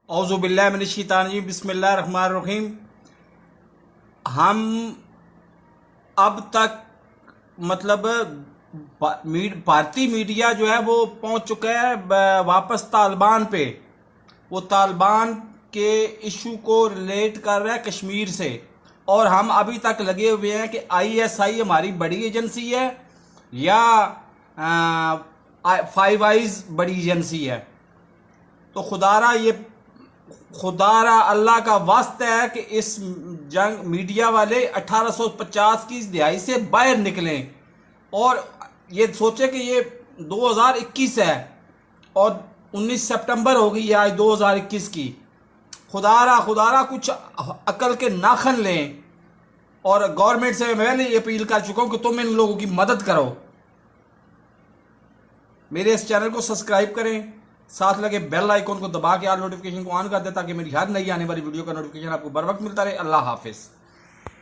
औज़ुबिल्लाहि मिनश्शैतानिर्रजीम बिस्मिल्लाहिर्रहमानिर्रहीम। हम अब तक मतलब भारतीय मीडिया जो है वो पहुंच चुका है वापस तालिबान पे। वो तालिबान के इशू को रिलेट कर रहा है कश्मीर से, और हम अभी तक लगे हुए हैं कि आईएसआई हमारी बड़ी एजेंसी है या फाइव आइज बड़ी एजेंसी है। तो खुदारा अल्लाह का वास्ता है कि इस जंग मीडिया वाले 1850 की दिहाई से बाहर निकलें और ये सोचे कि ये 2021 है और 19 सितंबर हो गई है आज 2021 की। खुदारा कुछ अकल के नाखन लें। और गवर्नमेंट से मैं पहले अपील कर चुका हूं कि तुम इन लोगों की मदद करो। मेरे इस चैनल को सब्सक्राइब करें, साथ लगे बेल आइकॉन को दबा के ऑल नोटिफिकेशन को ऑन कर दें ताकि मेरी हर नई आने वाली वीडियो का नोटिफिकेशन आपको बर वक्त मिलता रहे। अल्लाह हाफिज।